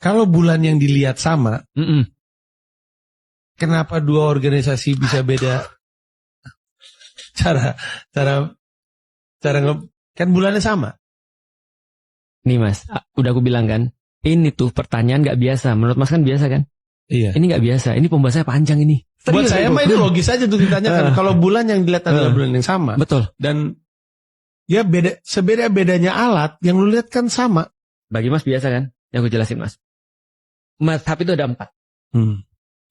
Kalau bulan yang dilihat sama, kenapa dua organisasi bisa beda cara kan bulannya sama? Nih Mas, udah aku bilang kan, ini tuh pertanyaan nggak biasa. Menurut Mas kan biasa kan? Iya. Ini nggak biasa. Ini pembahasannya panjang ini. Buat saya mah itu logis aja untuk ditanyakan. Kalau bulan yang dilihat adalah bulan yang sama. Betul. Dan ya sebeda-bedanya alat yang lu lihat kan sama. Bagi Mas biasa kan? Yang aku jelasin Mas. Mazhab itu ada 4.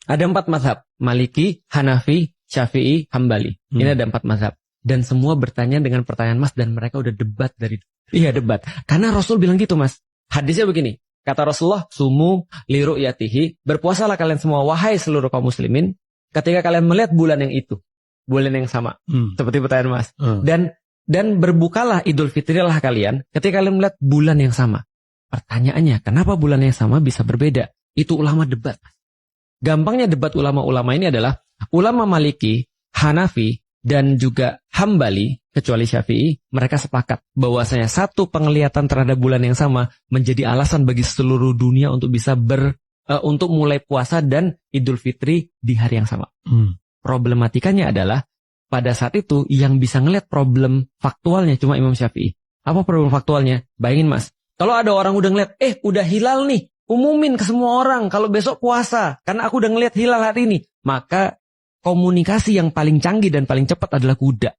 Ada 4 mazhab. Maliki, Hanafi, Syafi'i, Hambali. Ini ada 4 mazhab. Dan semua bertanya dengan pertanyaan Mas. Dan mereka udah debat dari... Iya debat. Karena Rasul bilang gitu Mas. Hadisnya begini. Kata Rasulullah, sumu liru'yatihi. Berpuasalah kalian semua, wahai seluruh kaum muslimin. Ketika kalian melihat bulan yang itu. Bulan yang sama. Seperti pertanyaan Mas. Dan berbukalah Idul Fitrilah kalian. Ketika kalian melihat bulan yang sama. Pertanyaannya, kenapa bulan yang sama bisa berbeda? Itu ulama debat. Gampangnya debat ulama-ulama ini adalah ulama Maliki, Hanafi, dan juga Hambali, kecuali Syafi'i, mereka sepakat bahwasanya satu penglihatan terhadap bulan yang sama menjadi alasan bagi seluruh dunia untuk bisa untuk mulai puasa dan Idul Fitri di hari yang sama. Problematikanya adalah pada saat itu yang bisa ngelihat problem faktualnya cuma Imam Syafi'i. Apa problem faktualnya? Bayangin Mas. Kalau ada orang udah ngeliat, udah hilal nih, umumin ke semua orang kalau besok puasa, karena aku udah ngeliat hilal hari ini. Maka komunikasi yang paling canggih dan paling cepat adalah kuda.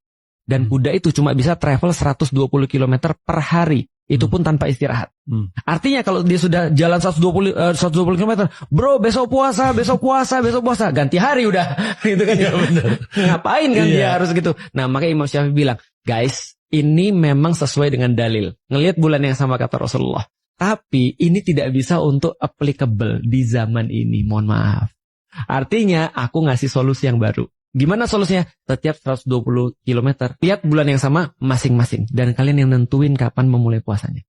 Dan kuda itu cuma bisa travel 120 km per hari. Itu pun tanpa istirahat. Artinya kalau dia sudah jalan 120 km, bro besok puasa, ganti hari udah. Gitu kan ya, bener. Ngapain kan dia harus gitu. Nah makanya Imam Syafi'i bilang, guys, ini memang sesuai dengan dalil. Ngelihat bulan yang sama kata Rasulullah. Tapi ini tidak bisa untuk applicable di zaman ini. Mohon maaf. Artinya aku ngasih solusi yang baru. Gimana solusinya? Setiap 120 km. Lihat bulan yang sama masing-masing. Dan kalian yang nentuin kapan memulai puasanya.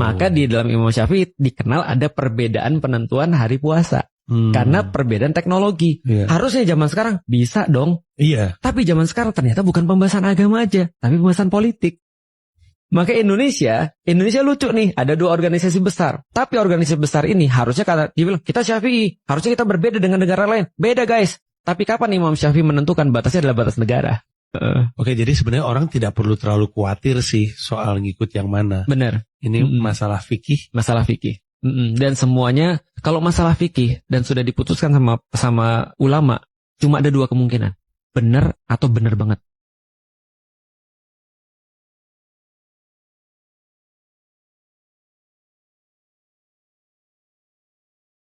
Maka di dalam Imam Syafi'i dikenal ada perbedaan penentuan hari puasa. Karena perbedaan teknologi. Harusnya zaman sekarang bisa dong. Tapi zaman sekarang ternyata bukan pembahasan agama aja, tapi pembahasan politik. Maka Indonesia lucu nih, ada 2 organisasi besar. Tapi organisasi besar ini harusnya dia bilang, kita Syafi'i, harusnya kita berbeda dengan negara lain. Beda guys. Tapi kapan Imam Syafi'i menentukan batasnya adalah batas negara? Oke, jadi sebenarnya orang tidak perlu terlalu khawatir sih soal ngikut yang mana. Benar. Ini masalah fikih. Masalah fikih. Dan semuanya kalau masalah fikih dan sudah diputuskan sama ulama, cuma ada 2 kemungkinan. Benar atau benar banget.